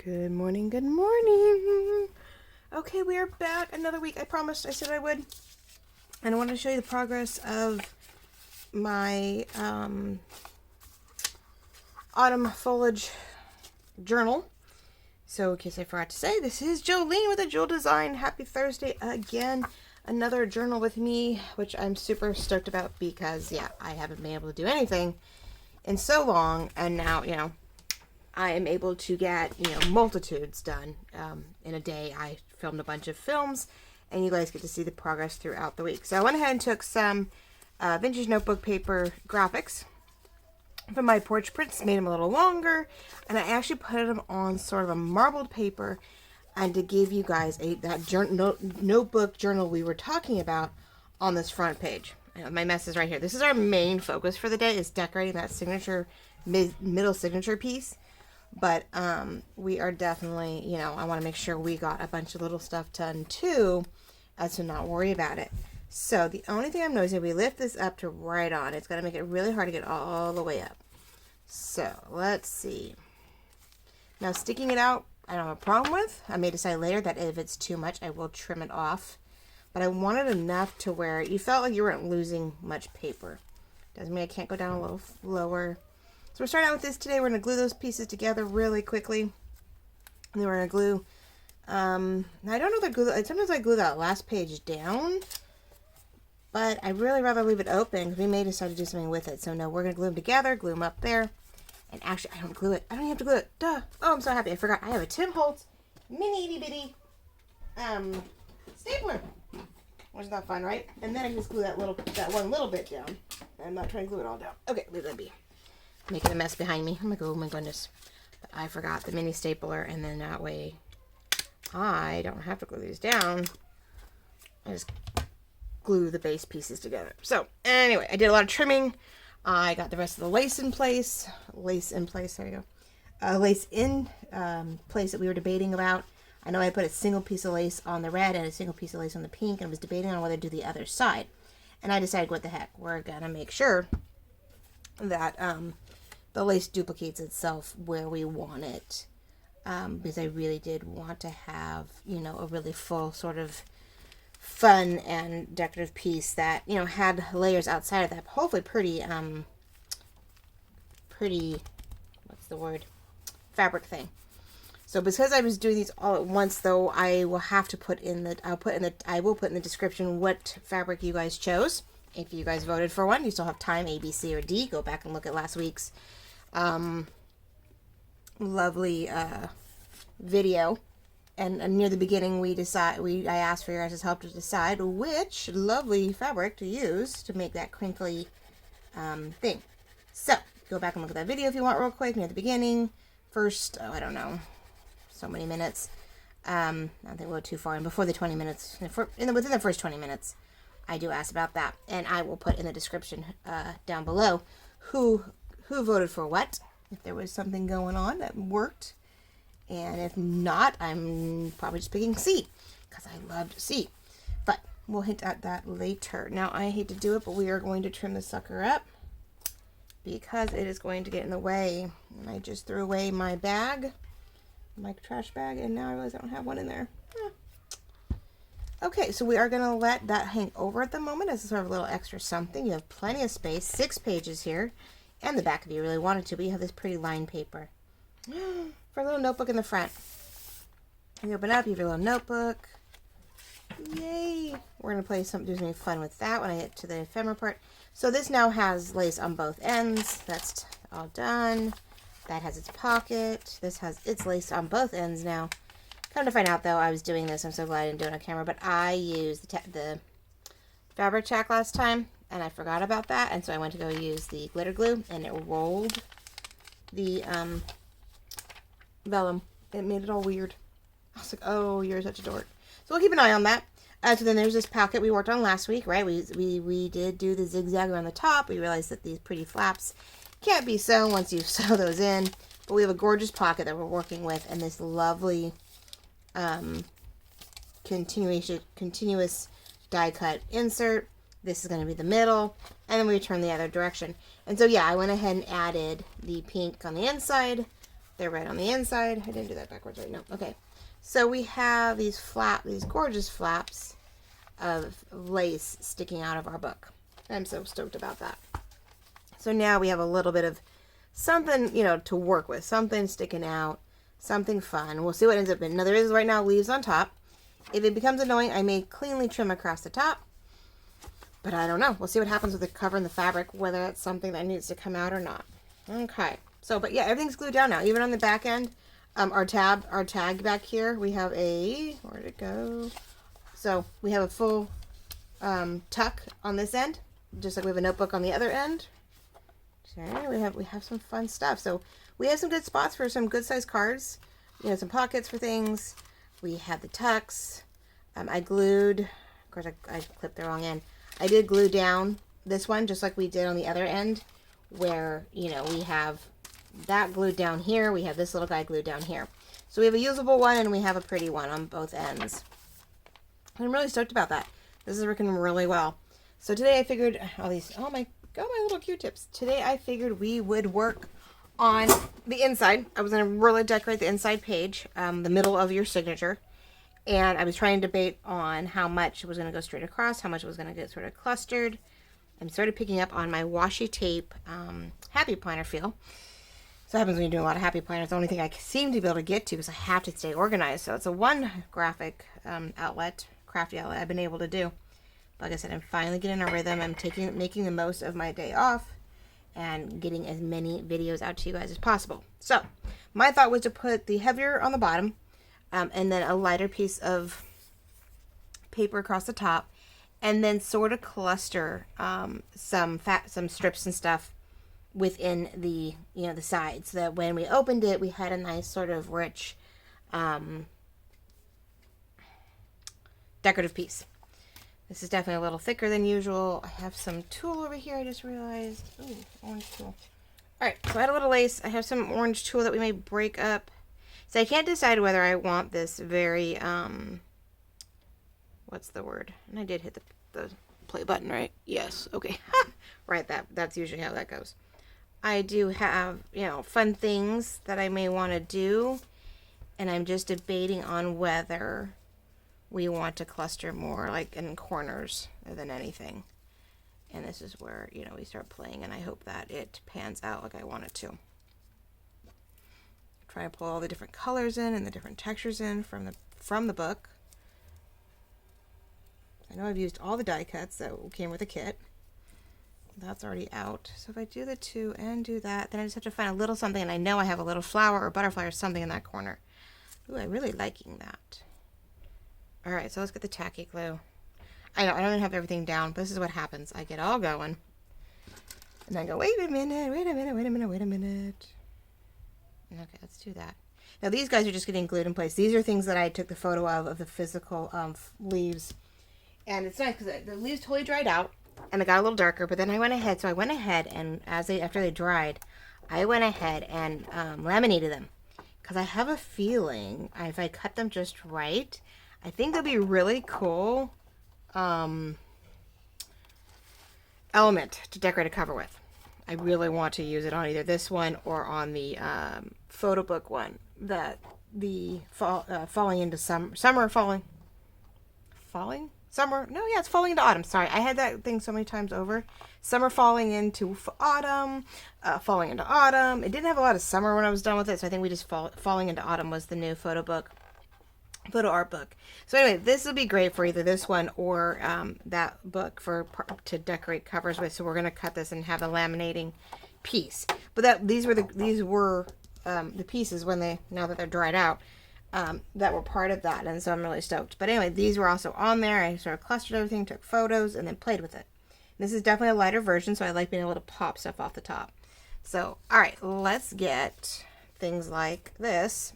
Good morning, good morning. Okay, we are back another week. I promised, I said I would. And I wanted to show you the progress of my autumn foliage journal. So in case I forgot to say, this is Jolene with a Jewel Design. Happy Thursday again. Another journal with me, which I'm super stoked about because, yeah, I haven't been able to do anything in so long. And now, you know, I am able to get, multitudes done in a day. I filmed a bunch of films, and you guys get to see the progress throughout the week. So I went ahead and took some vintage notebook paper graphics from my porch prints, made them a little longer, and I actually put them on sort of a marbled paper, and to give you guys that notebook journal we were talking about on this front page. My mess is right here. This is our main focus for the day, is decorating that signature, middle signature piece. But we are definitely, I want to make sure we got a bunch of little stuff done too, as to not worry about it. So the only thing I'm noticing, we lift this up to right on. It's going to make it really hard to get all the way up. So let's see. Now sticking it out, I don't have a problem with. I may decide later that if it's too much, I will trim it off. But I wanted enough to where you felt like you weren't losing much paper. Doesn't mean I can't go down a little lower. So we're starting out with this today. We're going to glue those pieces together really quickly. And then we're going to glue, I don't know if I glue, sometimes I glue that last page down, but I'd really rather leave it open because we may decide to do something with it. So no, we're going to glue them together, glue them up there. And actually, I don't glue it. I don't even have to glue it. Duh. Oh, I'm so happy. I forgot. I have a Tim Holtz mini itty bitty stapler. Wasn't that fun, right? And then I can just glue that one little bit down. I'm not trying to glue it all down. Okay, leave that be. Making a mess behind me. Oh my goodness. But I forgot the mini stapler, and then that way I don't have to glue these down. I just glue the base pieces together. So anyway, I did a lot of trimming. I got the rest of the lace in place. Lace in place, there you go. Lace in place that we were debating about. I know I put a single piece of lace on the red and a single piece of lace on the pink, and I was debating on whether to do the other side. And I decided, what the heck, we're gonna make sure that the lace duplicates itself where we want it, because I really did want to have, a really full sort of fun and decorative piece that, had layers outside of that, hopefully pretty, what's the word, fabric thing. So because I was doing these all at once, though, I will have to put in the, I will put in the description what fabric you guys chose. If you guys voted for one, you still have time, A, B, C, or D. Go back and look at last week's lovely video. And near the beginning, I asked for your guys' help to decide which lovely fabric to use to make that crinkly thing. So go back and look at that video if you want, real quick, near the beginning. First, I don't know, so many minutes. I don't think we'll go too far in before the 20 minutes. Within the first 20 minutes. I do ask about that, and I will put in the description down below who voted for what, if there was something going on that worked, and if not, I'm probably just picking C, because I loved C, but we'll hint at that later. Now, I hate to do it, but we are going to trim the sucker up, because it is going to get in the way, and I just threw away my bag, my trash bag, and now I realize I don't have one in there. Okay, so we are going to let that hang over at the moment as sort of a little extra something. You have plenty of space, 6 pages here, and the back if you really wanted to, but you have this pretty lined paper for a little notebook in the front. And you open up, you have your little notebook. Yay! We're going to do something fun with that when I get to the ephemera part. So this now has lace on both ends. That's all done. That has its pocket. This has its lace on both ends now. Come to find out, though, I was doing this. I'm so glad I didn't do it on camera, but I used the fabric tack last time, and I forgot about that, and so I went to go use the glitter glue, and it rolled the vellum. It made it all weird. I was like, oh, you're such a dork. So we'll keep an eye on that. So then there's this pocket we worked on last week, right? We did do the zigzag around the top. We realized that these pretty flaps can't be sewn once you sew those in, but we have a gorgeous pocket that we're working with, and this lovely continuous die cut insert. This is going to be the middle, and then we turn the other direction. And so yeah, I went ahead and added the pink on the inside, They're red on the inside. I didn't do that backwards, right? No. Okay. So we have these gorgeous flaps of lace sticking out of our book. I'm so stoked about that. So now we have a little bit of something, you know, to work with. Something sticking out. Something fun. We'll see what ends up in. Now there is right now leaves on top. If it becomes annoying, I may cleanly trim across the top. But I don't know. We'll see what happens with the cover and the fabric, whether that's something that needs to come out or not. Okay. So, but yeah, everything's glued down now. Even on the back end, our tag back here, we have a, where'd it go? So we have a full tuck on this end, just like we have a notebook on the other end. So we have some fun stuff. So we have some good spots for some good sized cards. You know, some pockets for things. We have the tucks. I glued, of course I clipped the wrong end. I did glue down this one just like we did on the other end, where, you know, we have that glued down here. We have this little guy glued down here. So we have a usable one and we have a pretty one on both ends. I'm really stoked about that. This is working really well. So today I figured, oh my God, my little Q-tips. Today I figured we would work on the inside. I was going to really decorate the inside page, the middle of your signature. And I was trying to debate on how much was going to go straight across, how much was going to get sort of clustered. I'm sort of picking up on my washi tape happy planner feel. So it happens when you're doing a lot of happy planners. The only thing I seem to be able to get to is I have to stay organized. So it's a one graphic outlet, crafty outlet I've been able to do. Like I said, I'm finally getting a rhythm. I'm making the most of my day off and getting as many videos out to you guys as possible. So my thought was to put the heavier on the bottom and then a lighter piece of paper across the top, and then sort of cluster some strips and stuff within the, you know, the sides, so that when we opened it, we had a nice sort of rich decorative piece. This is definitely a little thicker than usual. I have some tulle over here, I just realized. Ooh, orange tulle. Alright, so I had a little lace. I have some orange tulle that we may break up. So I can't decide whether I want this very, what's the word? And I did hit the play button, right? Yes, okay. Right, that's usually how that goes. I do have, you know, fun things that I may want to do. And I'm just debating on whether we want to cluster more like in corners than anything. And this is where, you know, we start playing, and I hope that it pans out like I want it to. Try to pull all the different colors in and the different textures in from the book. I know I've used all the die cuts that came with the kit. That's already out. So if I do the two and do that, then I just have to find a little something, and I know I have a little flower or butterfly or something in that corner. Ooh, I'm really liking that. Alright, so let's get the tacky glue. I know, I don't even have everything down, but this is what happens. I get all going. And then I go, wait a minute. Okay, let's do that. Now these guys are just getting glued in place. These are things that I took the photo of the physical leaves. And it's nice because the leaves totally dried out and they got a little darker, but then I went ahead and after they dried, I went ahead and laminated them. Because I have a feeling if I cut them just right, I think they'll be really cool element to decorate a cover with. I really want to use it on either this one or on the photo book one, that the falling into summer, it's falling into autumn. Sorry, I had that thing so many times over. Summer falling into autumn, falling into autumn. It didn't have a lot of summer when I was done with it, so I think we just falling into autumn was the new photo art book. So anyway, this will be great for either this one or that book to decorate covers with. So we're going to cut this and have a laminating piece. But these were the pieces now that they're dried out, that were part of that, and so I'm really stoked. But anyway, these were also on there. I sort of clustered everything, took photos, and then played with it. This is definitely a lighter version, so I like being able to pop stuff off the top. So all right, let's get things like this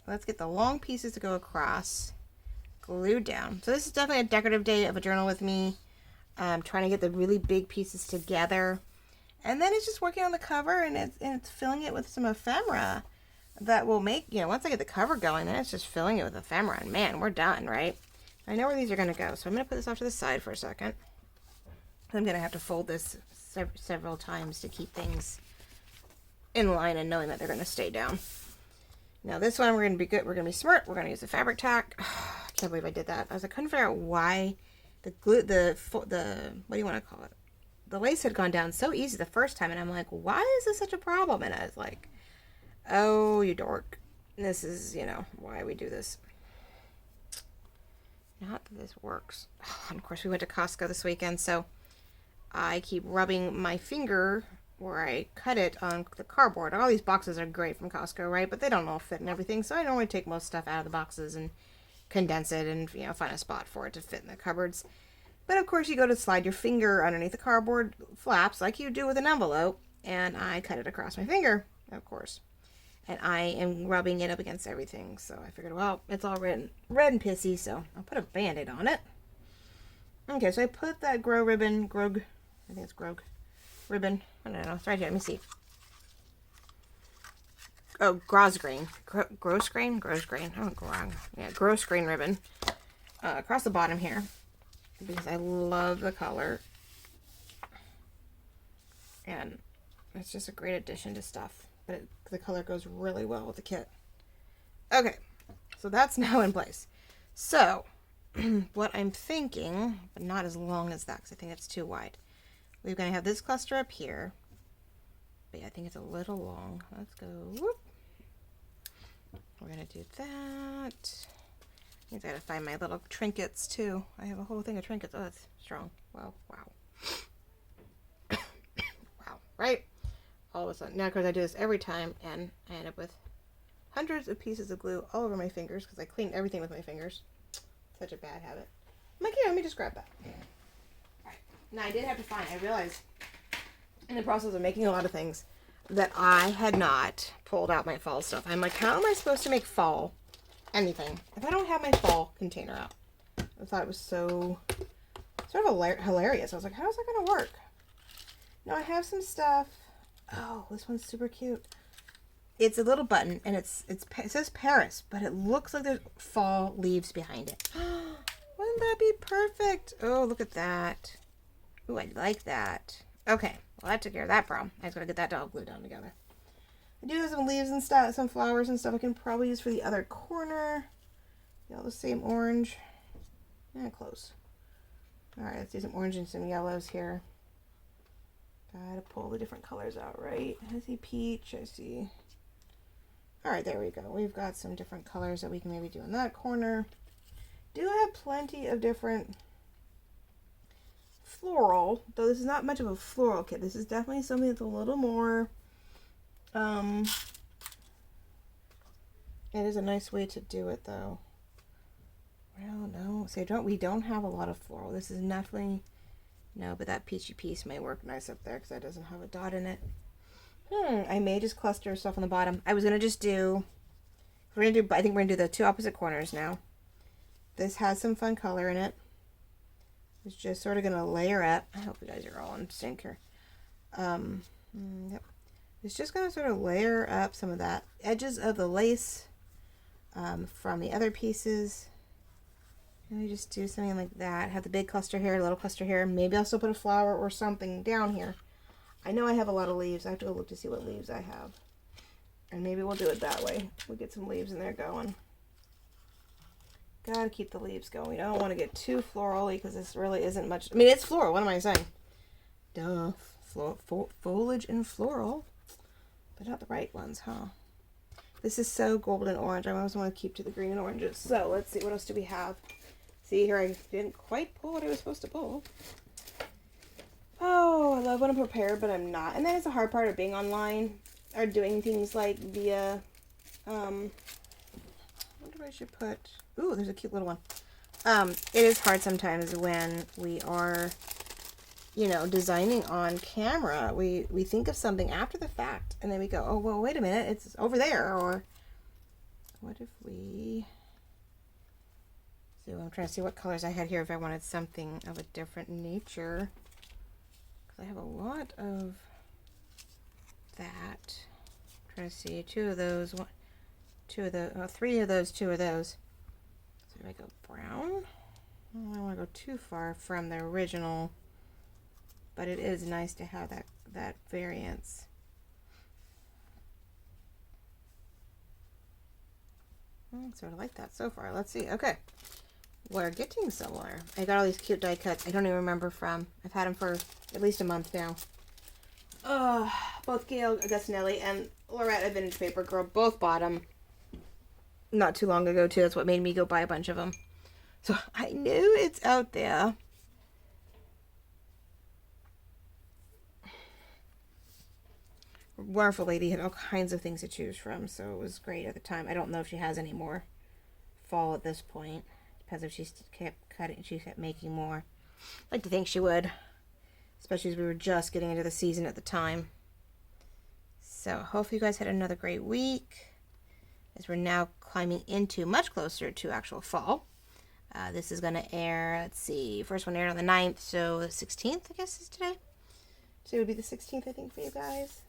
let's get the long pieces to go across, glued down. So this is definitely a decorative day of a journal with me. Trying to get the really big pieces together. And then it's just working on the cover, and it's filling it with some ephemera that will make, once I get the cover going, then it's just filling it with ephemera. And man, we're done, right? I know where these are going to go. So I'm going to put this off to the side for a second. I'm going to have to fold this several times to keep things in line and knowing that they're going to stay down. Now this one, we're going to be good. We're going to be smart. We're going to use the fabric tack. I can't believe I did that. I couldn't figure out why the glue, the what do you want to call it? The lace had gone down so easy the first time, and I'm like, why is this such a problem? And I was like, oh, you dork. This is, you know, why we do this. Not that this works. And of course, we went to Costco this weekend, so I keep rubbing my finger where I cut it on the cardboard. All these boxes are great from Costco, right? But they don't all fit and everything, so I normally take most stuff out of the boxes and condense it and, you know, find a spot for it to fit in the cupboards. But of course, you go to slide your finger underneath the cardboard flaps like you do with an envelope, and I cut it across my finger, of course. And I am rubbing it up against everything. So I figured, well, it's all red and pissy, so I'll put a Band-Aid on it. Okay, so I put that grow ribbon, grog, I think it's grog ribbon. I don't know, it's right here, let me see. Oh, grosgrain. Grosgrain? Grosgrain. Oh, grog. Yeah, grosgrain ribbon. Across the bottom here. Because I love the color. And it's just a great addition to stuff. But the color goes really well with the kit. Okay, so that's now in place. So, what I'm thinking, but not as long as that, because I think it's too wide. We're going to have this cluster up here. But yeah, I think it's a little long. Let's go. Whoop. We're going to do that. I think I got to find my little trinkets, too. I have a whole thing of trinkets. Oh, that's strong. Wow, wow. Wow, right? All of a sudden. Now, because I do this every time, and I end up with hundreds of pieces of glue all over my fingers, because I clean everything with my fingers. Such a bad habit. I'm like, here, let me just grab that. Alright. Now, I did have to find, I realized, in the process of making a lot of things, that I had not pulled out my fall stuff. I'm like, how am I supposed to make fall anything if I don't have my fall container out? I thought it was so sort of hilarious. I was like, how is that going to work? Now, I have some stuff. Oh, this one's super cute. It's a little button, and it says Paris, but it looks like there's fall leaves behind it. Wouldn't that be perfect? Oh, look at that. Ooh, I like that. Okay, well, that took care of that problem. I just gotta get that all glued down together. I do have some leaves and stuff, some flowers and stuff I can probably use for the other corner. All the same orange. Yeah, close. Alright, let's do some orange and some yellows here. Gotta pull the different colors out, right? I see peach, I see. Alright, there we go. We've got some different colors that we can maybe do in that corner. Do have plenty of different floral, though this is not much of a floral kit. This is definitely something that's a little more, it is a nice way to do it, though. Well, no, so we don't have a lot of floral. This is definitely, no, but that peachy piece may work nice up there because that doesn't have a dot in it. I may just cluster stuff on the bottom. I was going to just do, I think we're going to do the two opposite corners now. This has some fun color in it. It's just sort of going to layer up. I hope you guys are all in sync here. Yep. It's just going to sort of layer up some of that edges of the lace from the other pieces. Maybe just do something like that. Have the big cluster here, little cluster here. Maybe I'll still put a flower or something down here. I know I have a lot of leaves. I have to go look to see what leaves I have. And maybe we'll do it that way. We'll get some leaves in there going. Gotta keep the leaves going. We don't want to get too florally because this really isn't much. I mean, it's floral. What am I saying? Duh. Foliage and floral. But not the right ones, huh? This is so golden orange. I always want to keep to the green and oranges. So let's see. What else do we have? See here, I didn't quite pull what I was supposed to pull. Oh, I love when I'm prepared, but I'm not. And that is the hard part of being online or doing things like via, I wonder what I should put. Ooh, there's a cute little one. It is hard sometimes when we are, you know, designing on camera. We think of something after the fact, and then we go, oh, well, wait a minute, it's over there. Or what if we... So I'm trying to see what colors I had here if I wanted something of a different nature. Because I have a lot of that. I'm trying to see two of those, three of those, two of those. So I go brown. I don't want to go too far from the original, but it is nice to have that variance. Sort of like that so far. Let's see. Okay. We're getting somewhere. I got all these cute die cuts. I don't even remember from. I've had them for at least a month now. Both Gail Augustinelli and Loretta Vintage Paper Girl both bought them not too long ago too. That's what made me go buy a bunch of them. So I knew it's out there. Wonderful lady, had all kinds of things to choose from, so it was great at the time. I don't know if she has any more fall at this point. Depends if she kept cutting, she kept making more. I'd like to think she would, especially as we were just getting into the season at the time. So hopefully you guys had another great week, as we're now climbing into much closer to actual fall. This is going to air, let's see, first one aired on the 9th, so the 16th, I guess, is today. Today would be the 16th, I think, for you guys.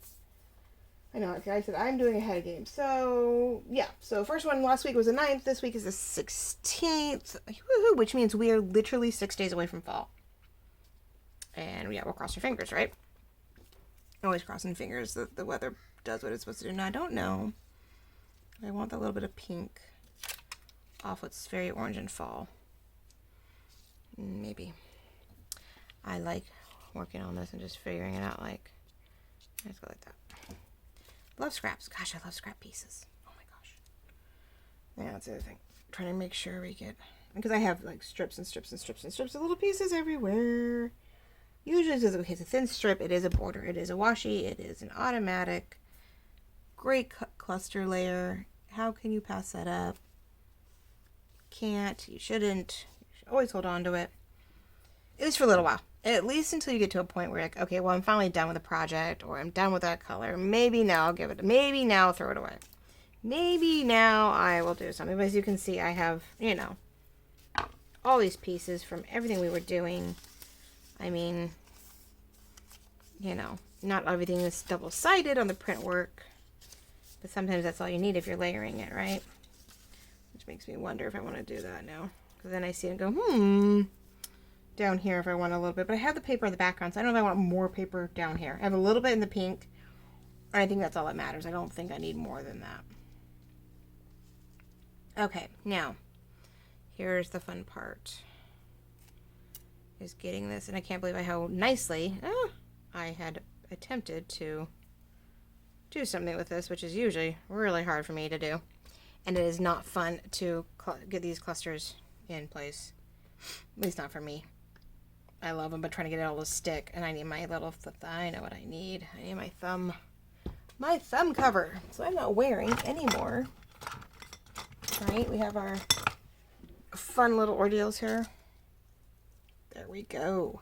I know, like I said, I'm doing ahead of game. So, yeah. So, first one last week was the 9th. This week is the 16th. Woohoo! Which means we are literally 6 days away from fall. And, yeah, we'll cross your fingers, right? Always crossing fingers that the weather does what it's supposed to do. Now, I don't know. I want that little bit of pink off what's very orange in fall. Maybe. I like working on this and just figuring it out, like, let's go like that. Love scraps. Gosh, I love scrap pieces. Oh my gosh. Yeah, that's the other thing. Trying to make sure we get, because I have like strips and strips and strips and strips of little pieces everywhere. Usually it's okay, it's a thin strip, it is a border, it is a washi, it is an automatic. Great cluster layer. How can you pass that up? Can't, you shouldn't. You should always hold on to it. At least for a little while. At least until you get to a point where you're like, okay, well, I'm finally done with the project, or I'm done with that color. Maybe now I'll give it, maybe now I'll throw it away. Maybe now I will do something. But as you can see, I have, you know, all these pieces from everything we were doing. I mean, you know, not everything is double-sided on the print work, but sometimes that's all you need if you're layering it, right? Which makes me wonder if I want to do that now. Because then I see it and go, down here if I want a little bit, but I have the paper in the background, so I don't know if I want more paper down here. I have a little bit in the pink, and I think that's all that matters. I don't think I need more than that. Okay, now, here's the fun part, is getting this, and I can't believe how nicely I had attempted to do something with this, which is usually really hard for me to do, and it is not fun to get these clusters in place, at least not for me. I love them, but trying to get it all to stick, and I need my little, I know what I need. I need my thumb cover, so I'm not wearing anymore. Right, we have our fun little ordeals here. There we go.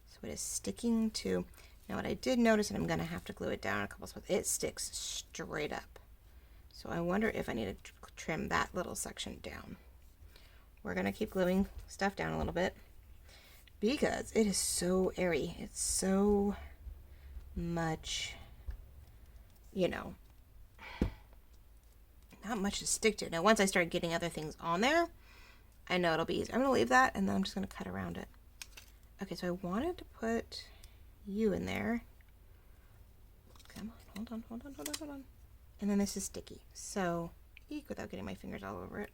So it is sticking to, now what I did notice, and I'm going to have to glue it down a couple spots, it sticks straight up. So I wonder if I need to trim that little section down. We're going to keep gluing stuff down a little bit, because it is so airy. It's so much, you know, not much to stick to. Now, once I start getting other things on there, I know it'll be easier. I'm going to leave that, and then I'm just going to cut around it. Okay, so I wanted to put you in there. Come on, hold on. And then this is sticky. So, eek, without getting my fingers all over it.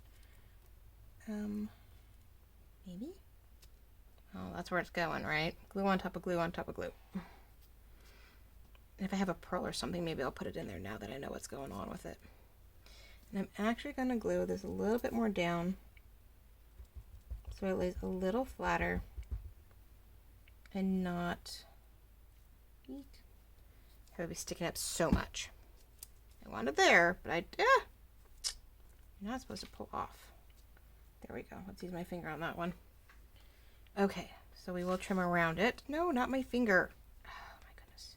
Maybe? Oh, that's where it's going, right? Glue on top of glue on top of glue. And if I have a pearl or something, maybe I'll put it in there now that I know what's going on with it. And I'm actually going to glue this a little bit more down, so it lays a little flatter and not have it be sticking up so much. I want it there, but you're not supposed to pull off. There we go. Let's use my finger on that one. Okay, so we will trim around it. No, not my finger. Oh my goodness.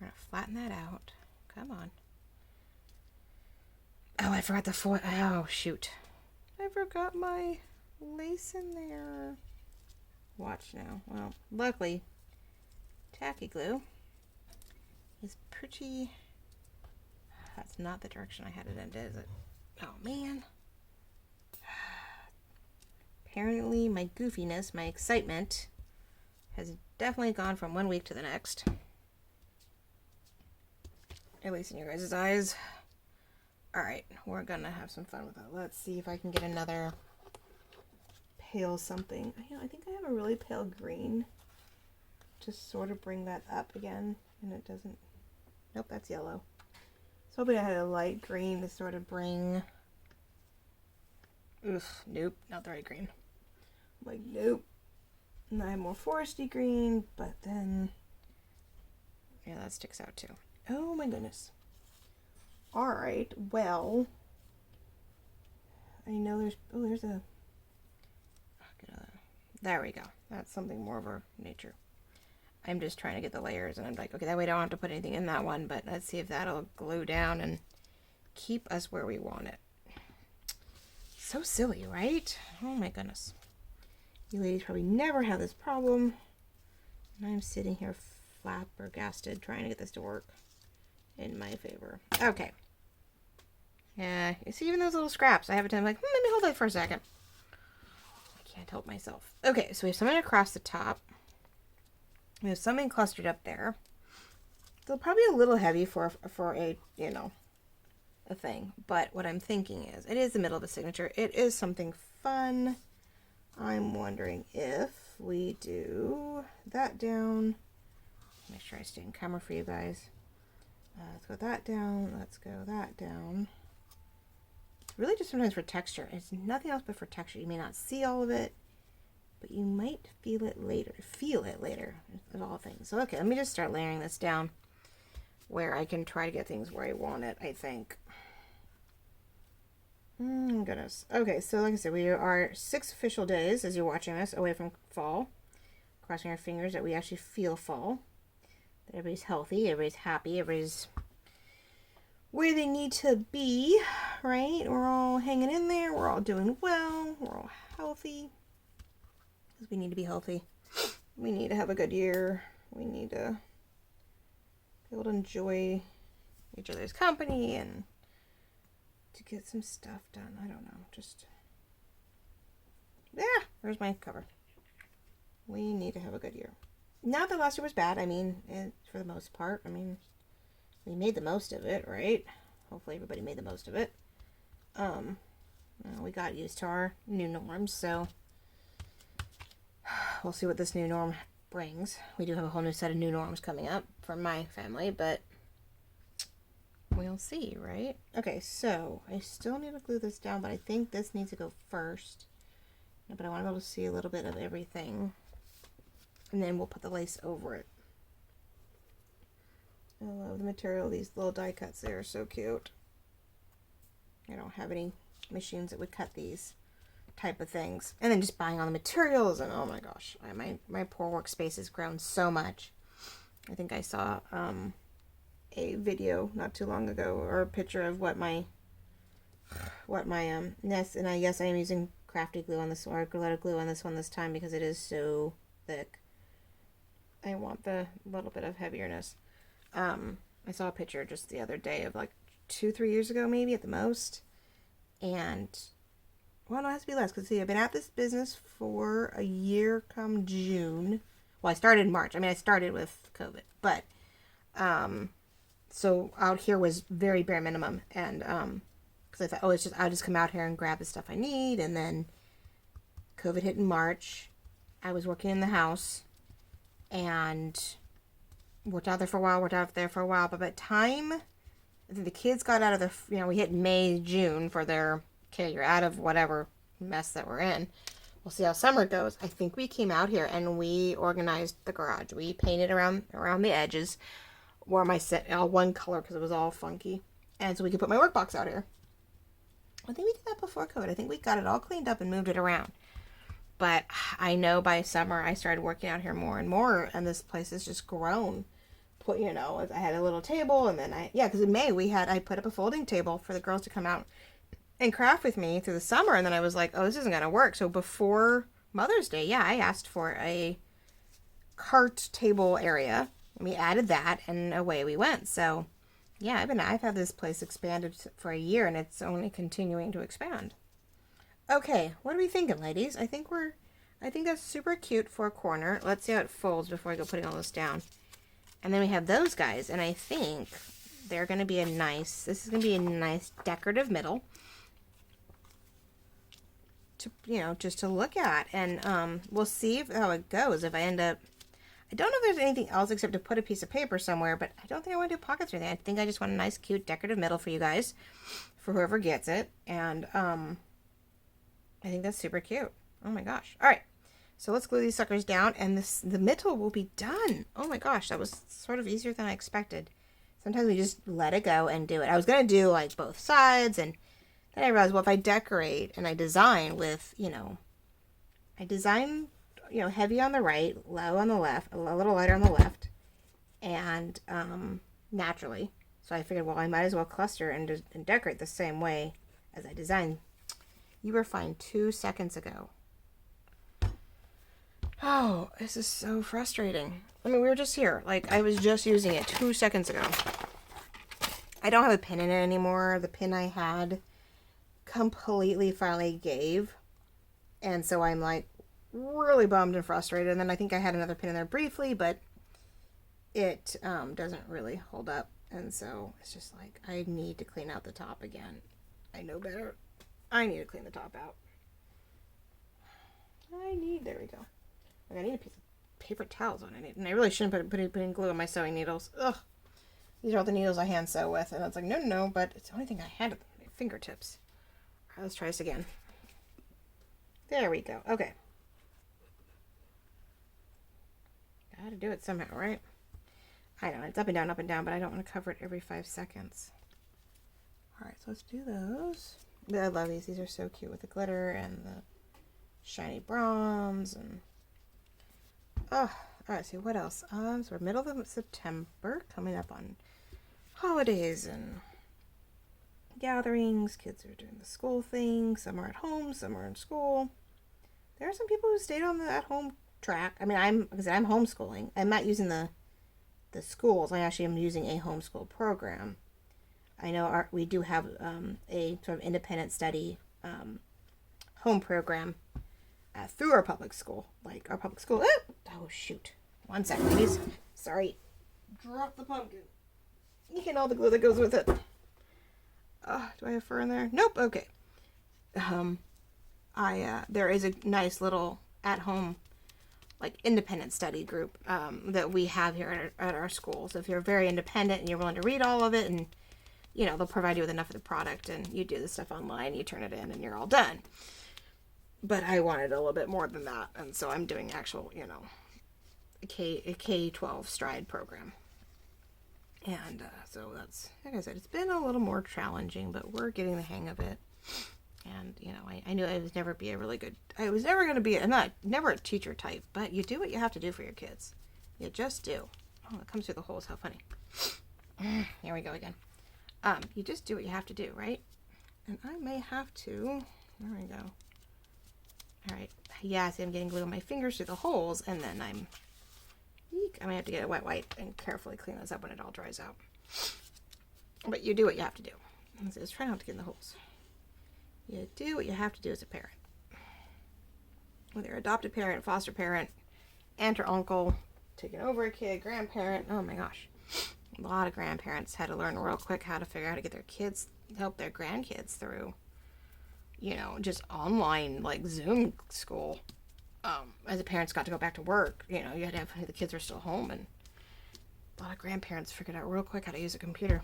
We're going to flatten that out. Come on. Oh, I forgot the foil. Oh, shoot. I forgot my lace in there. Watch now. Well, luckily, tacky glue is pretty... That's not the direction I had it in, is it? Oh, man. Apparently, my goofiness, my excitement, has definitely gone from one week to the next. At least in your guys' eyes. Alright, we're gonna have some fun with it. Let's see if I can get another pale something. You know, I think I have a really pale green to sort of bring that up again, and it doesn't. Nope, that's yellow. So hoping I had a light green to sort of bring. Oof, nope, not the right green. I'm like, nope. And I have more foresty green, but then, yeah, that sticks out too. Oh my goodness. Alright, well, I know there's, oh, there's a, there we go. That's something more of our nature. I'm just trying to get the layers, and I'm like, okay, that way I don't have to put anything in that one, but let's see if that'll glue down and keep us where we want it. So silly, right? Oh my goodness. You ladies probably never have this problem, and I'm sitting here flabbergasted trying to get this to work in my favor. Okay. Yeah, you see even those little scraps. I have a time like, let me hold that for a second. I can't help myself. Okay, so we have something across the top. We have something clustered up there. They're probably a little heavy for a, you know, a thing. But what I'm thinking is, it is the middle of a signature. It is something fun. I'm wondering if we do that down. Make sure I stay in camera for you guys. Let's go that down. Let's go that down. It's really just sometimes for texture. It's nothing else but for texture. You may not see all of it, but you might feel it later. Feel it later, of all things. So, okay, let me just start layering this down where I can try to get things where I want it, I think. Goodness. Okay, so like I said, we are 6 official days, as you're watching us, away from fall. Crossing our fingers that we actually feel fall. That everybody's healthy, everybody's happy, everybody's where they need to be, right? We're all hanging in there, we're all doing well, we're all healthy. Because we need to be healthy. We need to have a good year. We need to be able to enjoy each other's company and to get some stuff done. I don't know. Just, yeah, there's my cover. We need to have a good year. Not that last year was bad. I mean, for the most part. I mean, we made the most of it, right? Hopefully everybody made the most of it. We got used to our new norms, so we'll see what this new norm brings. We do have a whole new set of new norms coming up for my family, but we'll see, right? Okay, so I still need to glue this down, but I think this needs to go first. But I want to be able to see a little bit of everything. And then we'll put the lace over it. I love the material. These little die cuts, they are so cute. I don't have any machines that would cut these type of things. And then just buying all the materials, and oh my gosh, my poor workspace has grown so much. I think I saw a video not too long ago, or a picture of what my nest, and yes, I am using crafty glue on this, or glitter glue on this one this time because it is so thick. I want the little bit of heavierness. I saw a picture just the other day of like 2-3 years ago, maybe at the most. And, well, no, it has to be less. Because, see, I've been at this business for a year come June. Well, I started in March. I mean, I started with COVID. But, so out here was very bare minimum. And, because I thought, oh, I'll just come out here and grab the stuff I need. And then COVID hit in March. I was working in the house. And worked out there for a while, but by the time I think the kids got out of their, we hit May, June for their, okay, you're out of whatever mess that we're in. We'll see how summer goes. I think we came out here and we organized the garage. We painted around the edges, wore my set all one color because it was all funky. And so we could put my work box out here. I think we did that before COVID. I think we got it all cleaned up and moved it around. But I know by summer I started working out here more and more, and this place has just grown. I had a little table, and then because in May I put up a folding table for the girls to come out and craft with me through the summer, and then I was like, oh, this isn't going to work. So before Mother's Day, I asked for a cart table area, and we added that, and away we went. So, yeah, I've had this place expanded for a year, and it's only continuing to expand. Okay, what are we thinking, ladies? I think that's super cute for a corner. Let's see how it folds before I go putting all this down. And then we have those guys, and I think they're going to be this is going to be a nice decorative middle to, you know, just to look at. And we'll see how it goes. If I end up, I don't know if there's anything else except to put a piece of paper somewhere, but I don't think I want to do pockets or anything. I think I just want a nice, cute, decorative middle for you guys, for whoever gets it. And I think that's super cute. Oh my gosh. All right. So let's glue these suckers down, and the middle will be done. Oh my gosh, that was sort of easier than I expected. Sometimes we just let it go and do it. I was going to do like both sides, and then I realized, well, if I decorate and I design with, you know, heavy on the right, low on the left, a little lighter on the left, and naturally. So I figured, well, I might as well cluster and decorate the same way as I designed. You were fine 2 seconds ago. Oh, this is so frustrating. I mean, we were just here. Like, I was just using it 2 seconds ago. I don't have a pin in it anymore. The pin I had completely finally gave. And so I'm like really bummed and frustrated. And then I think I had another pin in there briefly, but it doesn't really hold up. And so it's just like, I need to clean out the top again. I know better. I need to clean the top out. There we go. I need a piece of paper towels on it. And I really shouldn't put glue on my sewing needles. Ugh. These are all the needles I hand sew with. And it's like, no, but it's the only thing I had at my fingertips. All right, let's try this again. There we go. Okay. Gotta do it somehow, right? I know, it's up and down, but I don't want to cover it every 5 seconds. All right, so let's do those. I love these. These are so cute with the glitter and the shiny bronze. And oh, all right, so what else? So we're middle of September, coming up on holidays and gatherings. Kids are doing the school thing. Some are at home, some are in school. There are some people who stayed on the at-home track. I mean, I'm homeschooling. I'm not using the schools. I actually am using a homeschool program. I know we do have a sort of independent study home program through our public school. Like our public school. Oh shoot! 1 second, ladies. Sorry. Drop the pumpkin. And all the glue that goes with it. Do I have fur in there? Nope. Okay. There is a nice little at-home, like, independent study group that we have here at our school. So if you're very independent and you're willing to read all of it, and you know, they'll provide you with enough of the product, and you do the stuff online, you turn it in, and you're all done. But I wanted a little bit more than that, and so I'm doing actual, you know, a K-12 stride program. And so that's, like I said, it's been a little more challenging, but we're getting the hang of it. And, you know, I knew I was never going to be, never a teacher type, but you do what you have to do for your kids. You just do. Oh, it comes through the holes. How funny. Here we go again. You just do what you have to do, right? And I may have to, there we go. All right. Yeah, see, I'm getting glue on my fingers through the holes, and then I'm going to have to get a wet wipe and carefully clean those up when it all dries out. But you do what you have to do. Just try not to get in the holes. You do what you have to do as a parent. Whether you're adopted parent, foster parent, aunt or uncle, taking over a kid, grandparent. Oh my gosh. A lot of grandparents had to learn real quick how to figure out how to get their kids, help their grandkids through, you know, just online, like Zoom school. As the parents got to go back to work, you know, you had to have, the kids were still home, and a lot of grandparents figured out real quick how to use a computer.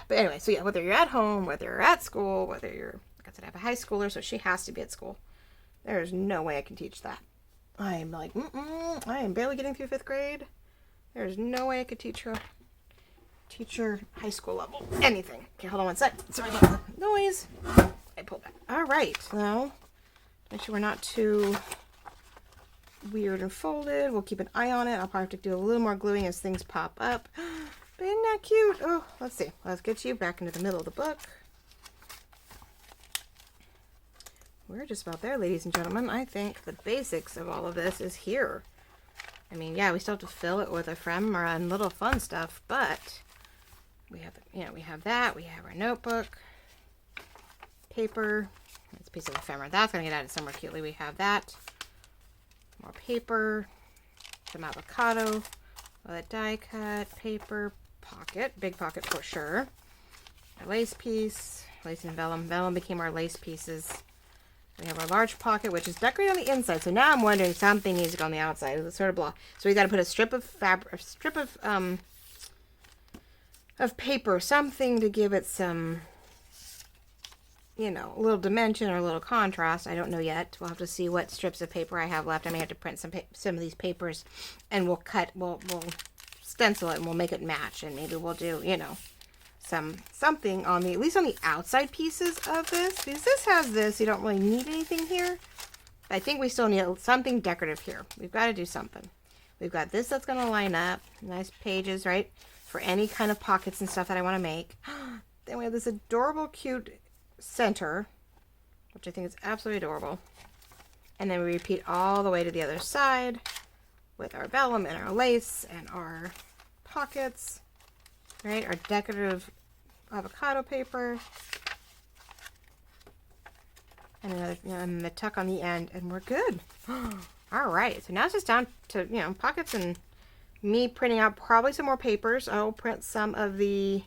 But anyway, so yeah, whether you're at home, whether you're at school, whether you're, like I said, I have a high schooler, so she has to be at school. There's no way I can teach that. I'm like, I am barely getting through 5th grade. There's no way I could teach her high school level anything. Okay, hold on 1 sec. Sorry about the noise. I pulled that. All right, now make sure we're not too weird and folded. We'll keep an eye on it. I'll probably have to do a little more gluing as things pop up. But isn't that cute? Oh, let's see. Let's get you back into the middle of the book. We're just about there, ladies and gentlemen. I think the basics of all of this is here. I mean, yeah, we still have to fill it with ephemera and little fun stuff, but we have, you know, we have that. We have our notebook, paper. It's a piece of ephemera. That's going to get added somewhere cutely. We have that. More paper. Some avocado. with a die cut paper pocket, big pocket for sure. A lace piece, lace and vellum. Vellum became our lace pieces. We have our large pocket, which is decorated on the inside. So now I'm wondering something needs to go on the outside. It's sort of blah. So we got to put a strip of fabric, a strip of paper, something to give it some, you know, a little dimension or a little contrast. I don't know yet. We'll have to see what strips of paper I have left. I may have to print some of these papers, and we'll stencil it and we'll make it match, and maybe we'll do, you know, something on the, at least on the outside pieces of this, because this has this, you don't really need anything here. I think we still need something decorative here. We've got to do something. We've got this that's going to line up, nice pages, right, for any kind of pockets and stuff that I want to make. Then we have this adorable, cute center, which I think is absolutely adorable. And then we repeat all the way to the other side with our vellum and our lace and our pockets, right, our decorative avocado paper, and another, you know, and the tuck on the end, and we're good. All right, so now it's just down to, you know, pockets and me printing out probably some more papers. I'll print some of the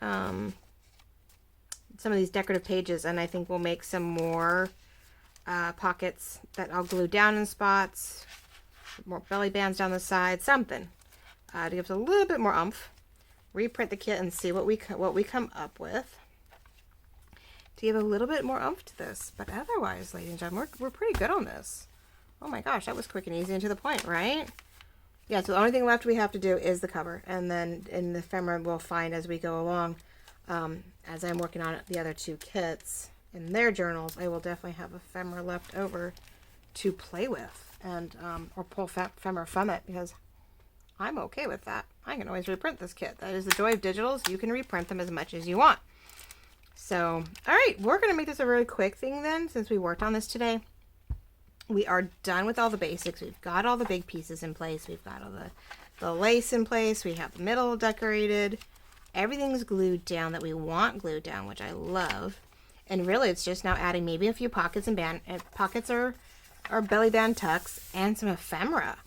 some of these decorative pages, and I think we'll make some more pockets that I'll glue down in spots, more belly bands down the side, something to give us a little bit more oomph. Reprint the kit and see what we come up with to give a little bit more oomph to this. But otherwise, ladies and gentlemen, we're pretty good on this. Oh my gosh, that was quick and easy and to the point, right? Yeah, so the only thing left we have to do is the cover, and then in the ephemera we'll find as we go along. As I'm working on the other two kits in their journals, I will definitely have ephemera left over to play with, and or pull ephemera from it, because I'm okay with that. I can always reprint this kit. That is the joy of digitals. You can reprint them as much as you want. So, all right, we're going to make this a really quick thing then, since we worked on this today. We are done with all the basics. We've got all the big pieces in place. We've got all the lace in place. We have the middle decorated. Everything's glued down that we want glued down, which I love. And really, it's just now adding maybe a few pockets and pockets or belly band tucks and some ephemera.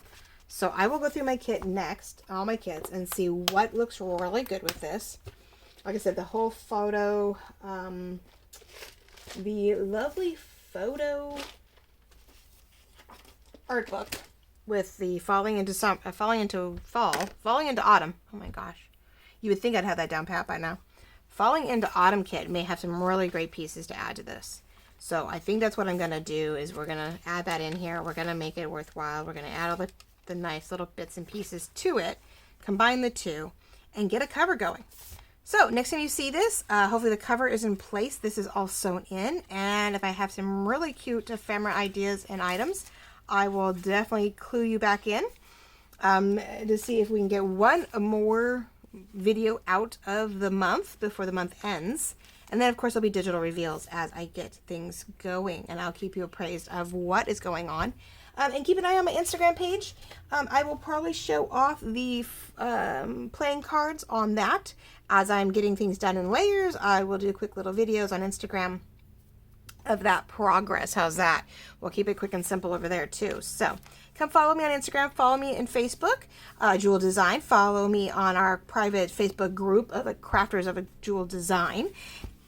So I will go through my kit next, all my kits, and see what looks really good with this. Like I said, the whole photo, the lovely photo art book with the falling into autumn. Oh my gosh. You would think I'd have that down pat by now. Falling into autumn kit may have some really great pieces to add to this. So I think that's what I'm going to do, is we're going to add that in here. We're going to make it worthwhile. We're going to add all the nice little bits and pieces to it, combine the two, and get a cover going. So next time you see this, hopefully the cover is in place. This is all sewn in, and if I have some really cute ephemera ideas and items, I will definitely clue you back in to see if we can get one more video out of the month before the month ends. And then of course there'll be digital reveals as I get things going, and I'll keep you appraised of what is going on. And keep an eye on my Instagram page. I will probably show off the playing cards on that as I'm getting things done in layers. I will do quick little videos on Instagram of that progress. How's that? We'll keep it quick and simple over there too. So come follow me on Instagram. Follow me in Facebook, Jewel Design. Follow me on our private Facebook group of the Crafters of a Jewel Design.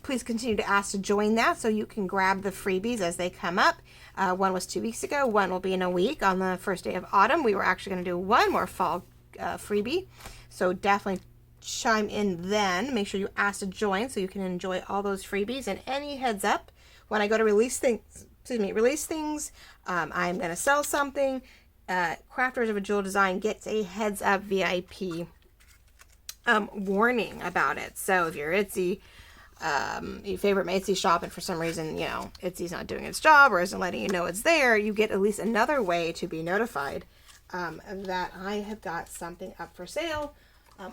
Please continue to ask to join that so you can grab the freebies as they come up. One was 2 weeks ago. One will be in a week on the first day of autumn. We were actually going to do one more fall freebie. So definitely chime in then. Make sure you ask to join so you can enjoy all those freebies. And any heads up, when I go to release things, I'm going to sell something. Crafters of a Jewel Design gets a heads up VIP warning about it. So if you're Etsy, you favorite my Etsy shop, and for some reason, you know, Etsy's not doing its job or isn't letting you know it's there, you get at least another way to be notified that I have got something up for sale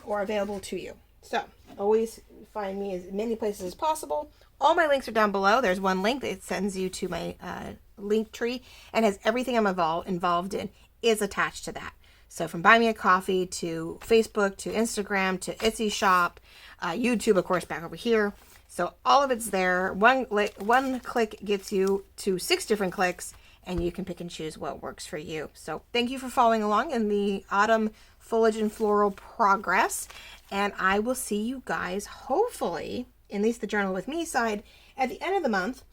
or available to you. So always find me as many places as possible. All my links are down below. There's one link that sends you to my link tree and has everything I'm involved in is attached to that. So from Buy Me a Coffee to Facebook to Instagram to Etsy shop, YouTube, of course, back over here. So all of it's there. One click gets you to 6 different clicks, and you can pick and choose what works for you. So thank you for following along in the autumn foliage and floral progress. And I will see you guys, hopefully, at least the Journal with Me side, at the end of the month.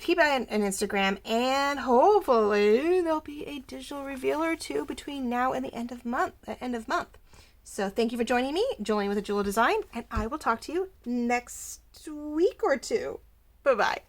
Keep an eye on Instagram, and hopefully there'll be a digital reveal or two between now and the end of month. So thank you for joining me, Jolene with a Jewel Design, and I will talk to you next week or two. Bye-bye.